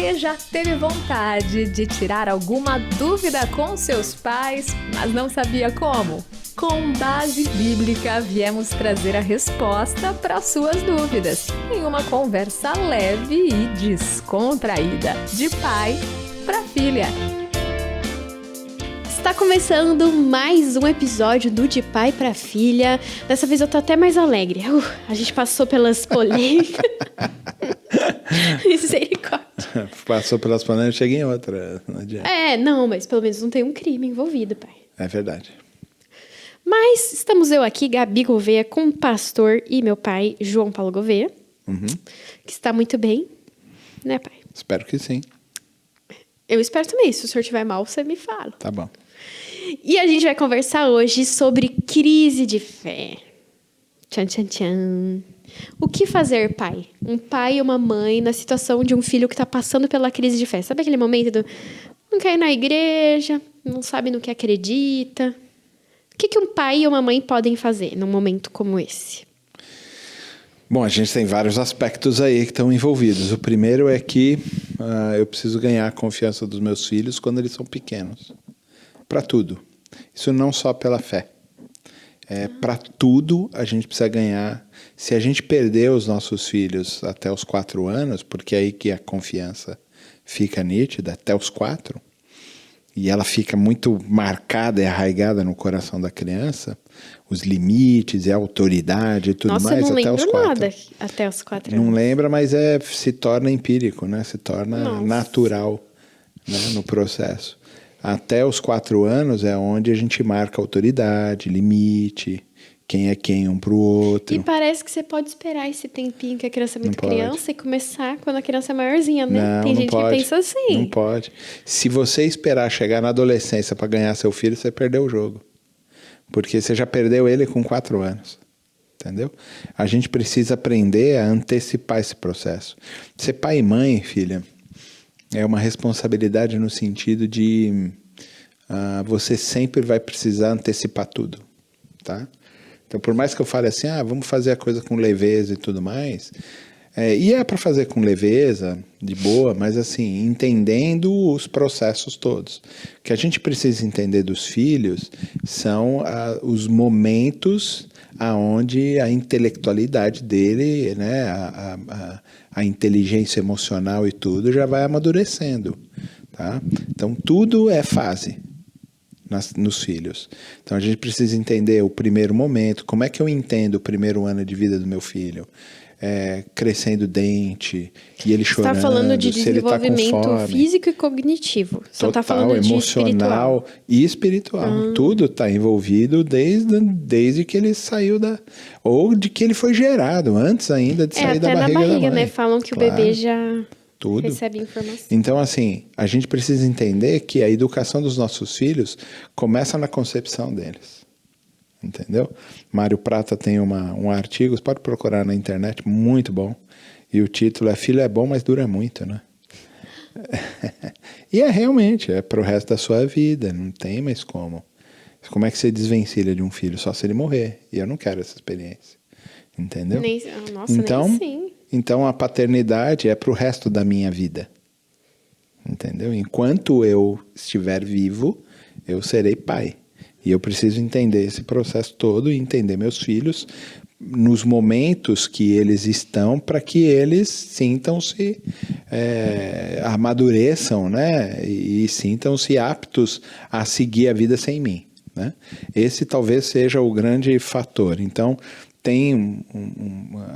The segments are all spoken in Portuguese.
Você já teve vontade de tirar alguma dúvida com seus pais, mas não sabia como? Com base bíblica, viemos trazer a resposta para suas dúvidas, em uma conversa leve e descontraída, de pai para filha. Está começando mais um episódio do De Pai para Filha. Dessa vez eu tô até mais alegre. A gente passou pelas polêmicas. Misericórdia. Passou pelas polêmicas, cheguei em outra. Não adianta. Não, mas pelo menos não tem um crime envolvido, pai. É verdade. Mas estamos eu aqui, Gabi Gouveia, com o pastor e meu pai, João Paulo Gouveia. Que está muito bem, né, pai? Espero que sim. Eu espero também. Se o senhor estiver mal, você me fala. Tá bom. E a gente vai conversar hoje sobre crise de fé. Tchan, tchan, tchan. O que fazer, pai? Um pai e uma mãe na situação de um filho que está passando pela crise de fé. Sabe aquele momento do não quer ir na igreja, não sabe no que acredita? O que um pai e uma mãe podem fazer num momento como esse? Bom, a gente tem vários aspectos aí que estão envolvidos. O primeiro é que eu preciso ganhar a confiança dos meus filhos quando eles são pequenos. Para tudo. Isso não só pela fé. Para tudo a gente precisa ganhar. Se a gente perder os nossos filhos até os 4 anos, porque é aí que a confiança fica nítida, até os 4, e ela fica muito marcada e arraigada no coração da criança, os limites e a autoridade e tudo Nossa, mais, eu não até os 4. lembro nada até os 4 anos. Não lembra, mas se torna empírico, né? Se torna natural, né? No processo. Até os 4 anos é onde a gente marca autoridade, limite, quem é quem um pro outro. E parece que você pode esperar esse tempinho que a criança é muito Não pode. criança e começar quando a criança é maiorzinha, né? Não, Tem não gente pode. que pensa assim. Não pode. Se você esperar chegar na adolescência para ganhar seu filho, você perdeu o jogo. Porque você já perdeu ele com 4 anos. Entendeu? A gente precisa aprender a antecipar esse processo. Ser pai e mãe, filha, é uma responsabilidade no sentido de você sempre vai precisar antecipar tudo, tá? Então, por mais que eu fale assim, vamos fazer a coisa com leveza e tudo mais, e é para fazer com leveza, de boa, mas assim, entendendo os processos todos. O que a gente precisa entender dos filhos são os momentos aonde a intelectualidade dele, né, a inteligência emocional e tudo já vai amadurecendo, tá? Então, tudo é fase nos filhos. Então, a gente precisa entender o primeiro momento, como é que eu entendo o primeiro ano de vida do meu filho? Crescendo dente, e ele chorando, Você está falando de se ele tá com desenvolvimento fome. físico e cognitivo. Você está Total, falando de emocional espiritual. e espiritual. Tudo está envolvido desde que ele saiu ou de que ele foi gerado, antes ainda de sair da até barriga na da barriga, mãe. né? Falam que Claro, o bebê já tudo. recebe informação. Então, assim, a gente precisa entender que a educação dos nossos filhos começa na concepção deles. Entendeu? Mário Prata tem um artigo, você pode procurar na internet, muito bom. E o título é Filho é bom, mas dura muito, né? E realmente, pro resto da sua vida, não tem mais como. Como é que você desvencilha de um filho? Só se ele morrer. E eu não quero essa experiência. Entendeu? Nem assim. Então a paternidade é pro resto da minha vida. Entendeu? Enquanto eu estiver vivo, eu serei pai. E eu preciso entender esse processo todo e entender meus filhos nos momentos que eles estão para que eles sintam-se, amadureçam, né? E sintam-se aptos a seguir a vida sem mim, né? Esse talvez seja o grande fator. Então, tem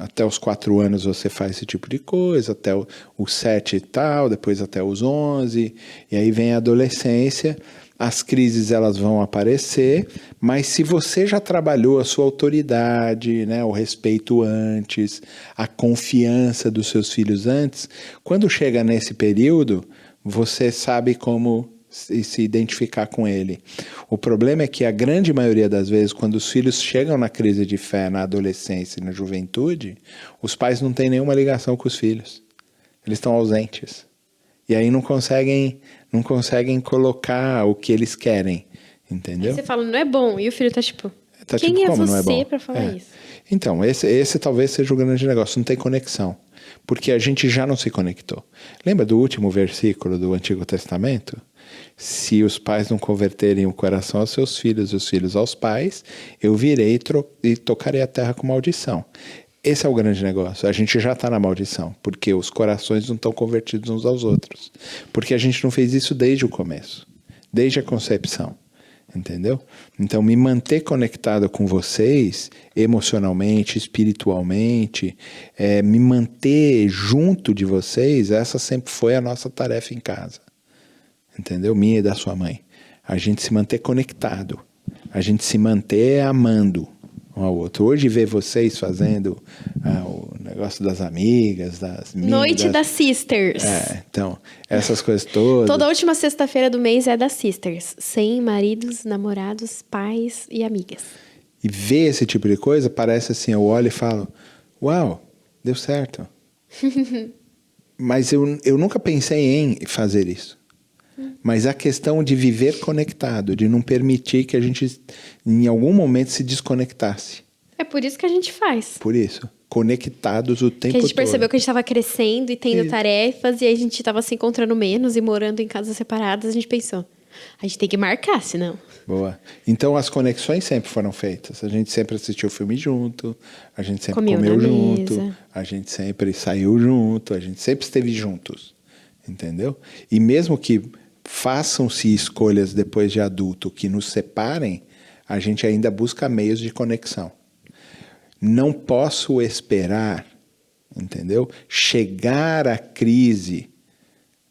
até os 4 anos você faz esse tipo de coisa, até os 7 e tal, depois até os 11, e aí vem a adolescência. As crises elas vão aparecer, mas se você já trabalhou a sua autoridade, né, o respeito antes, a confiança dos seus filhos antes, quando chega nesse período, você sabe como se identificar com ele. O problema é que a grande maioria das vezes, quando os filhos chegam na crise de fé, na adolescência e na juventude, os pais não têm nenhuma ligação com os filhos. Eles estão ausentes. E aí não conseguem colocar o que eles querem, entendeu? Aí você fala, não é bom, e o filho tá tipo... Tá Quem tipo, é como não é você bom? pra falar isso? Então, esse talvez seja o grande negócio, não tem conexão. Porque a gente já não se conectou. Lembra do último versículo do Antigo Testamento? Se os pais não converterem o coração aos seus filhos e os filhos aos pais, eu virei e tocarei a terra com maldição. Esse é o grande negócio. A gente já está na maldição, porque os corações não estão convertidos uns aos outros. Porque a gente não fez isso desde o começo, desde a concepção. Entendeu? Então, me manter conectado com vocês, emocionalmente, espiritualmente, me manter junto de vocês, essa sempre foi a nossa tarefa em casa. Entendeu? Minha e da sua mãe. A gente se manter conectado. A gente se manter amando um ao outro. Hoje, ver vocês fazendo o negócio das amigas, das minhas... Noite das Sisters. Então, essas coisas todas. Toda última sexta-feira do mês é das Sisters. Sem maridos, namorados, pais e amigas. E ver esse tipo de coisa, parece assim, eu olho e falo, uau, deu certo. Mas eu nunca pensei em fazer isso. Mas a questão de viver conectado, de não permitir que a gente, em algum momento, se desconectasse. É por isso que a gente faz. Por isso, conectados o tempo todo. Que a gente percebeu que a gente estava crescendo e tendo tarefas, e aí a gente estava se encontrando menos e morando em casas separadas. A gente pensou, a gente tem que marcar, senão... Boa. Então, as conexões sempre foram feitas. A gente sempre assistiu filme junto, a gente sempre comeu junto, a gente sempre saiu junto, a gente sempre esteve juntos. Entendeu? E mesmo que façam-se escolhas depois de adulto que nos separem, a gente ainda busca meios de conexão. Não posso esperar, entendeu? Chegar à crise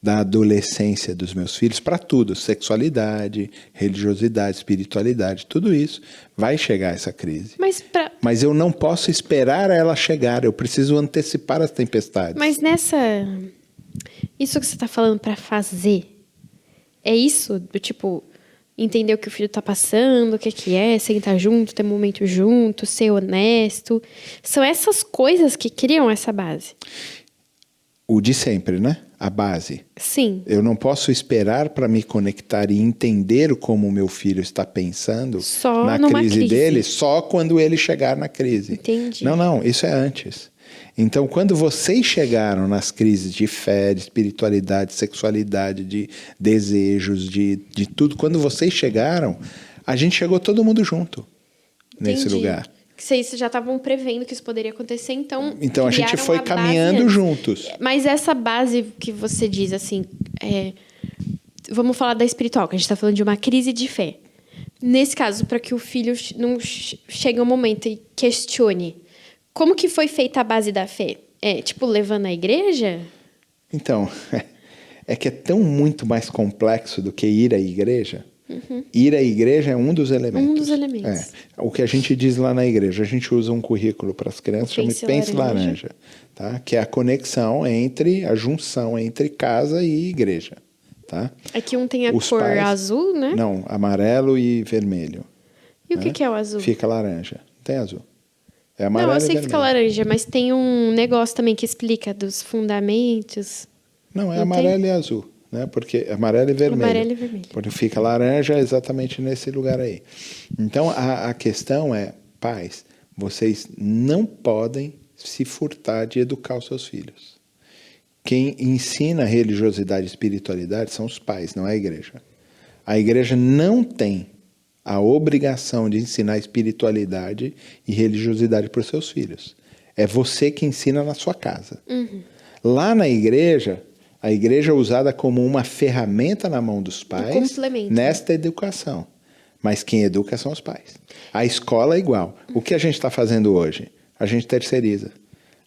da adolescência dos meus filhos para tudo, sexualidade, religiosidade, espiritualidade, tudo isso vai chegar essa crise. Mas eu não posso esperar ela chegar, eu preciso antecipar as tempestades. Mas isso que você está falando para fazer, é isso? Do tipo, entender o que o filho está passando, o que é, sentar junto, ter momento junto, ser honesto. São essas coisas que criam essa base. O de sempre, né? A base. Sim. Eu não posso esperar para me conectar e entender como o meu filho está pensando só na crise dele, só quando ele chegar na crise. Entendi. Não, isso é antes. Então, quando vocês chegaram nas crises de fé, de espiritualidade, sexualidade, de desejos, de tudo, quando vocês chegaram, a gente chegou todo mundo junto nesse lugar. Vocês já estavam prevendo que isso poderia acontecer, então a gente foi caminhando juntos. Mas essa base que você diz, assim, vamos falar da espiritual, que a gente está falando de uma crise de fé. Nesse caso, para que o filho não chegue um momento e questione, como que foi feita a base da fé? Tipo, levando à igreja? Então, é que é tão muito mais complexo do que ir à igreja. Uhum. Ir à igreja é um dos elementos. Um dos elementos. O que a gente diz lá na igreja, a gente usa um currículo para as crianças, chama Pense Laranja, tá? Que é a conexão a junção entre casa e igreja. Tá? Aqui um tem a cor azul, né? Não, amarelo e vermelho. E o que é o azul? Fica laranja, não tem azul. É amarelo. Não, eu sei que fica laranja, mas tem um negócio também que explica dos fundamentos. Não, amarelo e azul, né? Porque amarelo e vermelho. Amarelo e vermelho. Porque fica laranja exatamente nesse lugar aí. Então, a questão é, pais, vocês não podem se furtar de educar os seus filhos. Quem ensina religiosidade e espiritualidade são os pais, não é a igreja. A igreja não tem a obrigação de ensinar espiritualidade e religiosidade para os seus filhos. É você que ensina na sua casa. Uhum. Lá na igreja, a igreja é usada como uma ferramenta na mão dos pais nesta educação. Mas quem educa são os pais. A escola é igual. O que a gente está fazendo hoje? A gente terceiriza.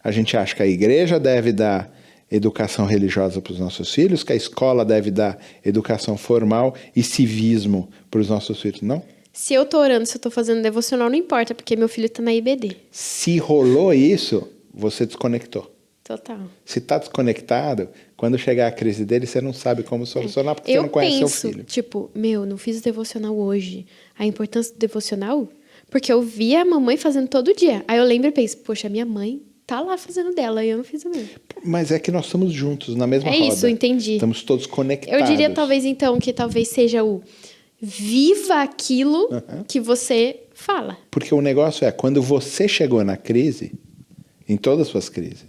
A gente acha que a igreja deve dar educação religiosa para os nossos filhos, que a escola deve dar educação formal e civismo para os nossos filhos. Não. Se eu estou orando, se eu estou fazendo devocional, não importa, porque meu filho está na IBD. Se rolou isso, você desconectou. Total. Se está desconectado, quando chegar a crise dele, você não sabe como solucionar, porque você não conhece seu filho. Tipo, não fiz o devocional hoje. A importância do devocional? Porque eu via a mamãe fazendo todo dia. Aí eu lembro e penso, poxa, minha mãe tá lá fazendo dela e eu não fiz o mesmo. Mas é que nós estamos juntos, na mesma roda. É isso, entendi. Estamos todos conectados. Eu diria talvez então que talvez seja o viva aquilo que você Fala. Porque o negócio é, quando você chegou na crise, em todas as suas crises,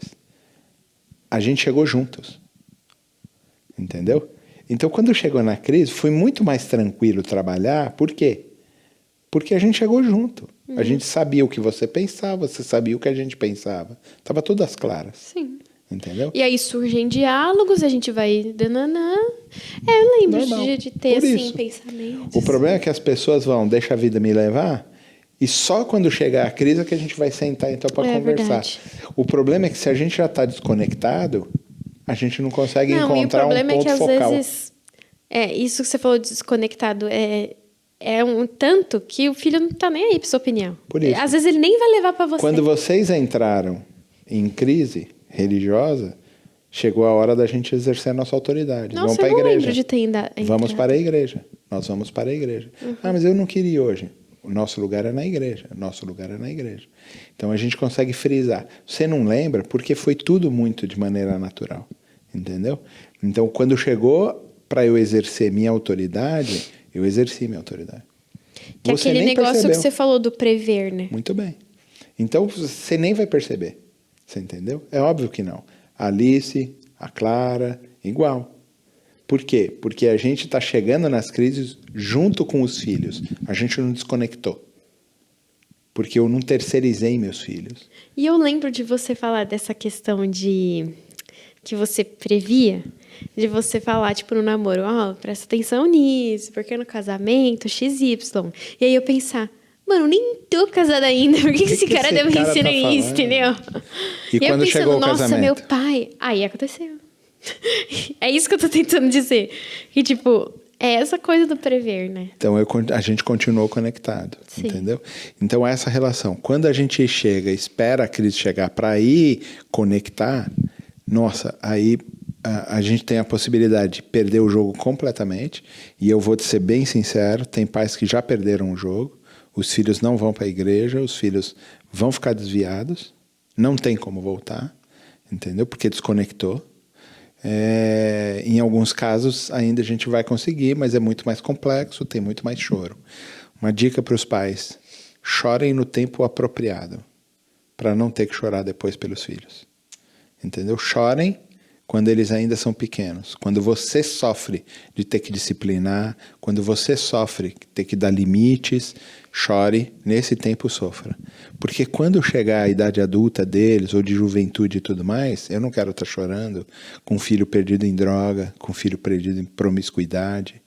a gente chegou juntos. Entendeu? Então, quando chegou na crise, foi muito mais tranquilo trabalhar. Por quê? Porque a gente chegou junto. A gente sabia o que você pensava, você sabia o que a gente pensava. Estava tudo às claras. Sim. Entendeu? E aí surgem diálogos, a gente vai... Dananã. Eu lembro de ter, Por assim, isso. pensamentos. O problema é que as pessoas vão, deixa a vida me levar, e só quando chegar a crise é que a gente vai sentar então para conversar. Verdade. O problema é que se a gente já está desconectado, a gente não consegue encontrar um ponto focal. E o problema é que às vezes... isso que você falou de desconectado é um tanto que o filho não tá nem aí pra sua opinião. Por isso. Às vezes ele nem vai levar para você. Quando vocês entraram em crise religiosa, chegou a hora da gente exercer a nossa autoridade. Nossa, vamos para a eu não igreja. lembro de ter ainda Vamos entrado. para a igreja. Nós vamos para a igreja. Ah, mas eu não queria ir hoje. O nosso lugar é na igreja. O nosso lugar é na igreja. Então a gente consegue frisar. Você não lembra porque foi tudo muito de maneira natural. Entendeu? Então quando chegou para eu exercer minha autoridade, eu exerci minha autoridade. Que é Você aquele nem negócio percebeu. que você falou do prever, né? Muito bem. Então você nem vai perceber. Você entendeu? É óbvio que não. A Alice, a Clara, igual. Por quê? Porque a gente está chegando nas crises junto com os filhos. A gente não desconectou. Porque eu não terceirizei meus filhos. E eu lembro de você falar dessa questão de... que você previa, de você falar, tipo, no namoro, presta atenção nisso, porque no casamento, XY. E aí eu pensar, mano, nem tô casada ainda, por que esse cara deve me ensinar isso, entendeu? E quando eu chegou o nossa, casamento? meu pai... Aí aconteceu. É isso que eu tô tentando dizer. Que, tipo, é essa coisa do prever, né? Então a gente continuou conectado, Sim. entendeu? Então essa relação, quando a gente chega, espera a crise chegar para ir conectar, nossa, aí a gente tem a possibilidade de perder o jogo completamente. E eu vou te ser bem sincero, tem pais que já perderam o jogo, os filhos não vão para a igreja, os filhos vão ficar desviados, não tem como voltar, entendeu? Porque desconectou. Em alguns casos ainda a gente vai conseguir, mas é muito mais complexo, tem muito mais choro. Uma dica para os pais: chorem no tempo apropriado, para não ter que chorar depois pelos filhos. Entendeu? Chorem quando eles ainda são pequenos. Quando você sofre de ter que disciplinar, quando você sofre de ter que dar limites, chore, nesse tempo sofra. Porque quando chegar a idade adulta deles, ou de juventude e tudo mais, eu não quero estar chorando com um filho perdido em droga, com um filho perdido em promiscuidade.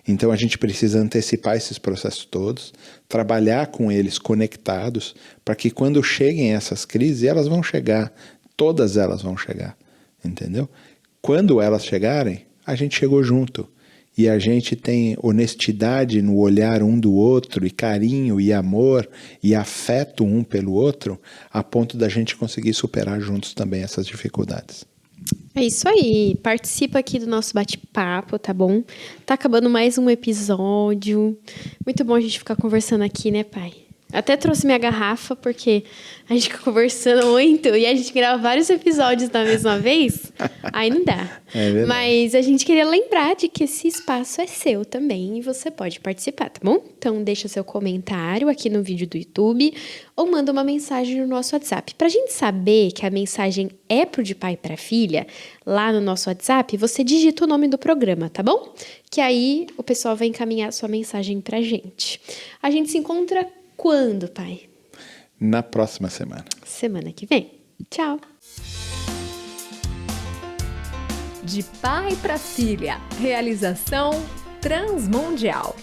Então a gente precisa antecipar esses processos todos, trabalhar com eles conectados, para que quando cheguem essas crises, e elas vão chegar, todas elas vão chegar, entendeu? Quando elas chegarem, a gente chegou junto. E a gente tem honestidade no olhar um do outro, e carinho, e amor, e afeto um pelo outro, a ponto da gente conseguir superar juntos também essas dificuldades. É isso aí. Participa aqui do nosso bate-papo, tá bom? Tá acabando mais um episódio. Muito bom a gente ficar conversando aqui, né, pai? Até trouxe minha garrafa, porque a gente fica conversando muito e a gente grava vários episódios da mesma vez. Aí não dá. É verdade. Mas a gente queria lembrar de que esse espaço é seu também e você pode participar, tá bom? Então deixa seu comentário aqui no vídeo do YouTube ou manda uma mensagem no nosso WhatsApp. Pra gente saber que a mensagem é pro de pai pra filha, lá no nosso WhatsApp, você digita o nome do programa, tá bom? Que aí o pessoal vai encaminhar a sua mensagem pra gente. A gente se encontra quando, pai? Na próxima semana. Semana que vem. Tchau. De pai para filha. Realização Transmundial.